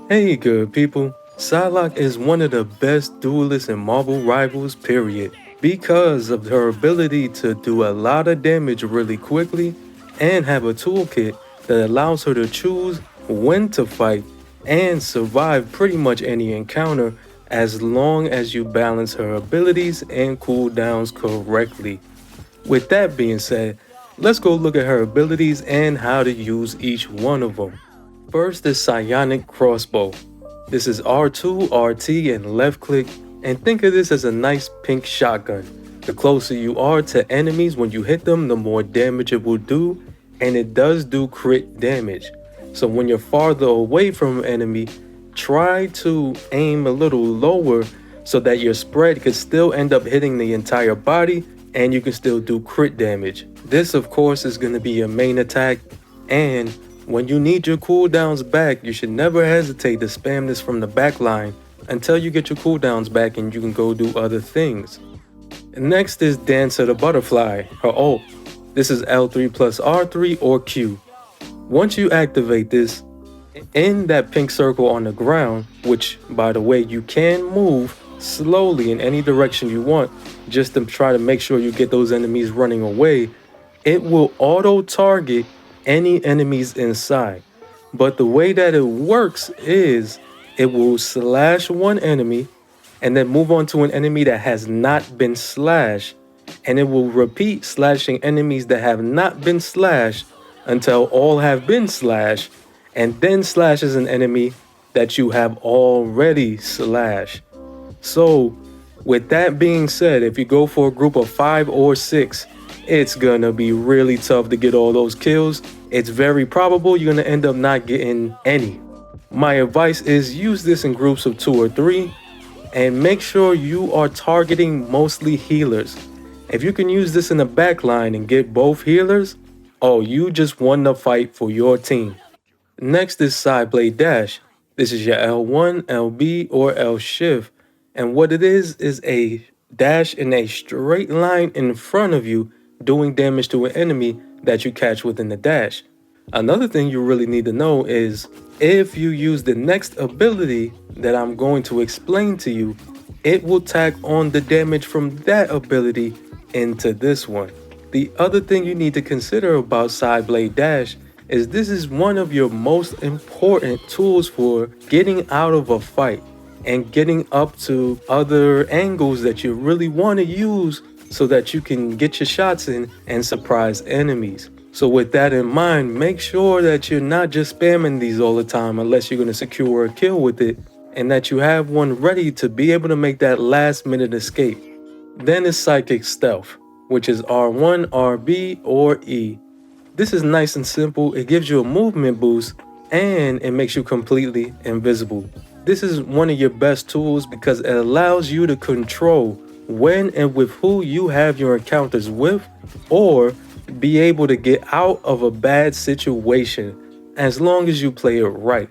Hey good people, Psylocke is one of the best duelists in Marvel Rivals period because of her ability to do a lot of damage really quickly and have a toolkit that allows her to choose when to fight and survive pretty much any encounter as long as you balance her abilities and cooldowns correctly. With that being said, let's go look at her abilities and how to use each one of them. First is Psionic Crossbow. This is R2, RT, and left click, and think of this as a nice pink shotgun. The closer you are to enemies when you hit them, the more damage it will do, and it does do crit damage. So when you're farther away from an enemy, try to aim a little lower so that your spread could still end up hitting the entire body and you can still do crit damage. This of course is going to be your main attack, and when you need your cooldowns back, you should never hesitate to spam this from the back line until you get your cooldowns back and you can go do other things. Next is Dance of the Butterfly, her ult. This is L3 plus R3 or Q. Once you activate this, in that pink circle on the ground, which by the way you can move slowly in any direction you want just to try to make sure you get those enemies running away, it will auto target any enemies inside. But the way that it works is it will slash one enemy and then move on to an enemy that has not been slashed, and it will repeat slashing enemies that have not been slashed until all have been slashed, and then slashes an enemy that you have already slashed. So with that being said, if you go for a group of 5 or 6, it's gonna be really tough to get all those kills. It's very probable you're gonna end up not getting any. My advice is use this in groups of 2 or 3 and make sure you are targeting mostly healers. If you can use this in the back line and get both healers, oh, you just won the fight for your team. Next is Psi-Blade Dash. This is your L1, LB, or L shift, and what it is a dash in a straight line in front of you doing damage to an enemy that you catch within the dash. Another thing you really need to know is if you use the next ability that I'm going to explain to you, it will tack on the damage from that ability into this one. The other thing you need to consider about Psi-Blade Dash is this is one of your most important tools for getting out of a fight and getting up to other angles that you really want to use so that you can get your shots in and surprise enemies. So with that in mind, make sure that you're not just spamming these all the time unless you're going to secure a kill with it, and that you have one ready to be able to make that last minute escape. Then is Psychic Stealth, which is R1, RB, or E. This is nice and simple. It gives you a movement boost and it makes you completely invisible. This is one of your best tools because it allows you to control when and with who you have your encounters with, or be able to get out of a bad situation as long as you play it right.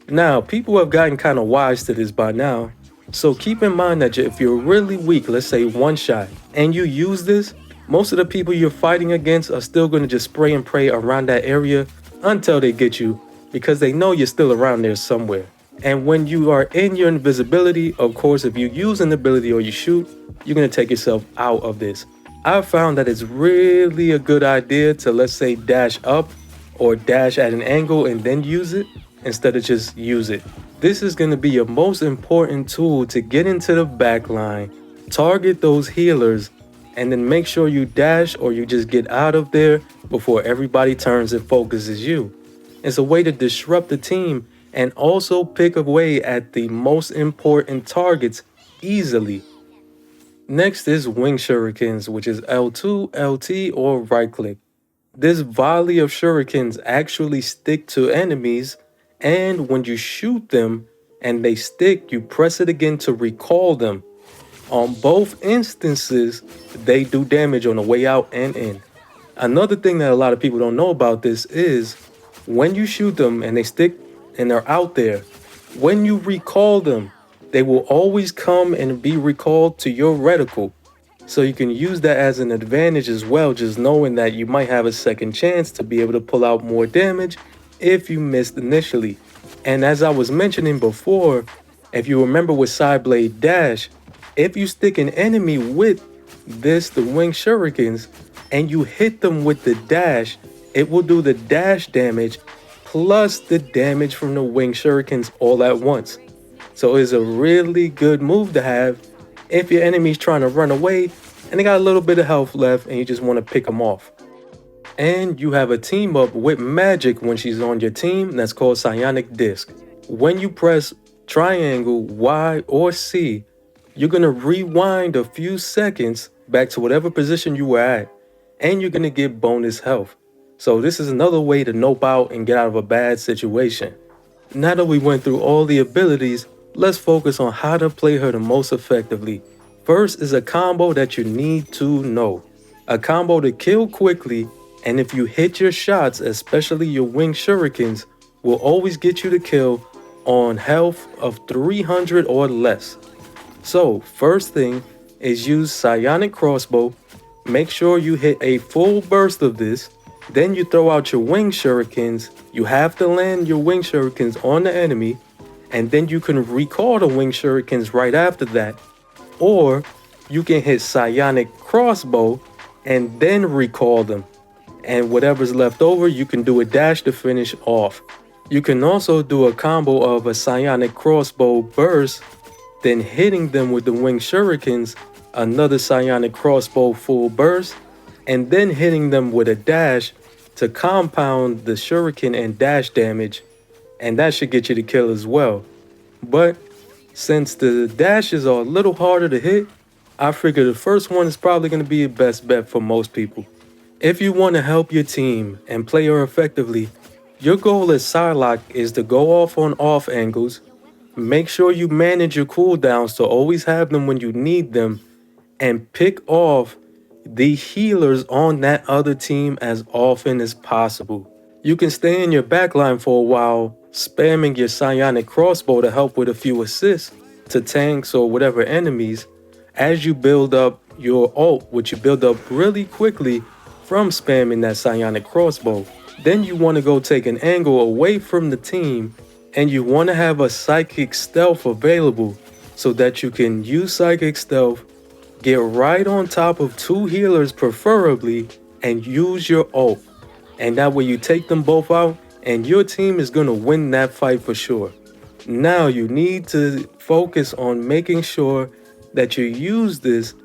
Now, people have gotten kind of wise to this by now, so keep in mind that if you're really weak, let's say one shot, and you use this, most of the people you're fighting against are still going to just spray and pray around that area until they get you, because they know you're still around there somewhere. And when you are in your invisibility, of course, if you use an ability or you shoot, you're going to take yourself out of this. I've found that it's really a good idea to, let's say, dash up or dash at an angle and then use it instead of just use it. This is going to be your most important tool to get into the back line, target those healers, and then make sure you dash or you just get out of there before everybody turns and focuses you. It's a way to disrupt the team and also pick away at the most important targets easily. Next is WIng Shurikens, which is L2, LT, or right click. This volley of shurikens actually stick to enemies, and when you shoot them and they stick, you press it again to recall them. On both instances, they do damage on the way out and in. Another thing that a lot of people don't know about this is when you shoot them and they stick and they're out there, when you recall them, they will always come and be recalled to your reticle. So you can use that as an advantage as well, just knowing that you might have a second chance to be able to pull out more damage if you missed initially. And as I was mentioning before, if you remember with Psi-Blade Dash, if you stick an enemy with the WIng Shurikens, and you hit them with the dash, it will do the dash damage plus the damage from the WIng Shurikens all at once. So it's a really good move to have if your enemy's trying to run away and they got a little bit of health left and you just want to pick them off. And you have a team up with magic when she's on your team that's called Psionic Disc. When you press triangle, Y, or C, you're going to rewind a few seconds back to whatever position you were at, and you're going to get bonus health. So this is another way to nope out and get out of a bad situation. Now that we went through all the abilities, let's focus on how to play her the most effectively. First is a combo that you need to know. A combo to kill quickly, and if you hit your shots, especially your WIng Shurikens, will always get you to kill on health of 300 or less. So first thing is use Psionic Crossbow. Make sure you hit a full burst of this. Then you throw out your WIng Shurikens. You have to land your WIng Shurikens on the enemy, and then you can recall the WIng Shurikens right after that. Or you can hit Psionic Crossbow and then recall them. And whatever's left over, you can do a dash to finish off. You can also do a combo of a Psionic Crossbow burst, then hitting them with the WIng Shurikens, another Psionic Crossbow full burst, and then hitting them with a dash to compound the shuriken and dash damage, and that should get you to kill as well. But since the dashes are a little harder to hit, I figure the first one is probably going to be your best bet for most people. If you want to help your team and play her effectively, your goal as Psylocke is to go off on off angles, make sure you manage your cooldowns to always have them when you need them, and pick off the healers on that other team as often as possible. You can stay in your backline for a while, spamming your Psionic Crossbow to help with a few assists to tanks or whatever enemies as you build up your ult, which you build up really quickly from spamming that Psionic Crossbow. Then you want to go take an angle away from the team, and you want to have a Psychic Stealth available so that you can use Psychic Stealth, get right on top of two healers preferably, and use your ult. And that way you take them both out and your team is going to win that fight for sure. Now you need to focus on making sure that you use this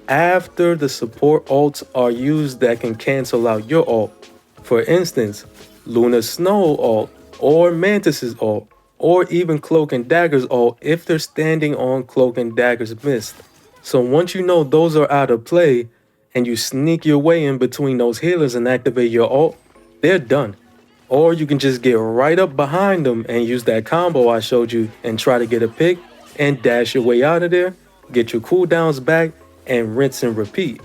after the support ults are used that can cancel out your ult. For instance, Luna Snow ult, or Mantis's ult, or even Cloak and Dagger's ult if they're standing on Cloak and Dagger's mist. So once you know those are out of play, and you sneak your way in between those healers and activate your ult, they're done. Or you can just get right up behind them and use that combo I showed you and try to get a pick and dash your way out of there, get your cooldowns back, and rinse and repeat.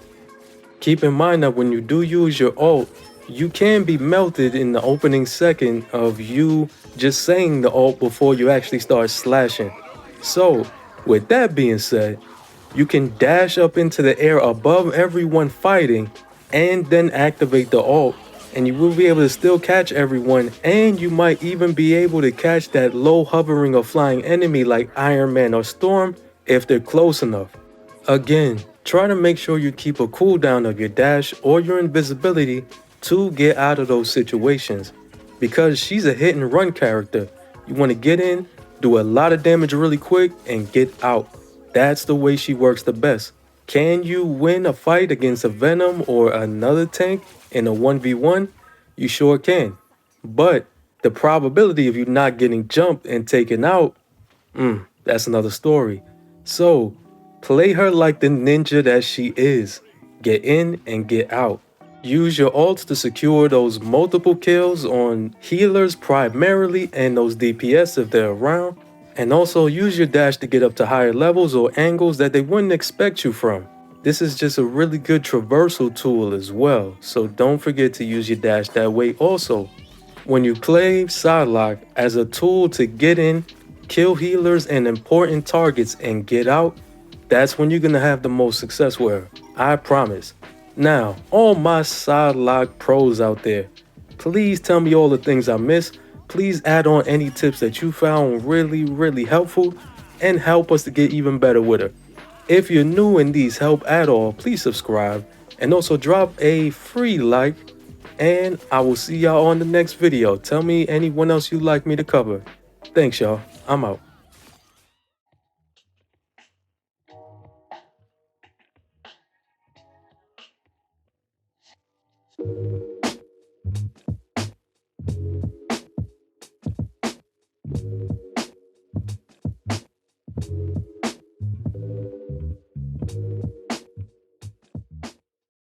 Keep in mind that when you do use your ult, you can be melted in the opening second of you just saying the ult before you actually start slashing. So, with that being said, you can dash up into the air above everyone fighting and then activate the ult, and you will be able to still catch everyone, and you might even be able to catch that low hovering or flying enemy like Iron Man or Storm if they're close enough. Again, try to make sure you keep a cooldown of your dash or your invisibility to get out of those situations, because she's a hit and run character. You want to get in, do a lot of damage really quick, and get out. That's the way she works the best. Can you win a fight against a Venom or another tank in a 1v1? You sure can. But the probability of you not getting jumped and taken out, that's another story. So play her like the ninja that she is. Get in and get out. Use your ults to secure those multiple kills on healers primarily and those DPS if they're around. And also use your dash to get up to higher levels or angles that they wouldn't expect you from. This is just a really good traversal tool as well, so don't forget to use your dash that way also. When you play Psylocke as a tool to get in, kill healers and important targets and get out, that's when you're going to have the most success with her, I promise. Now, all my Psylocke pros out there, please tell me all the things I missed, Please add on any tips that you found really helpful and help us to get even better with her. If you're new and these help at all, please subscribe and also drop a free like. And I will see y'all on the next video. Tell me anyone else you'd like me to cover. Thanks, y'all. I'm out.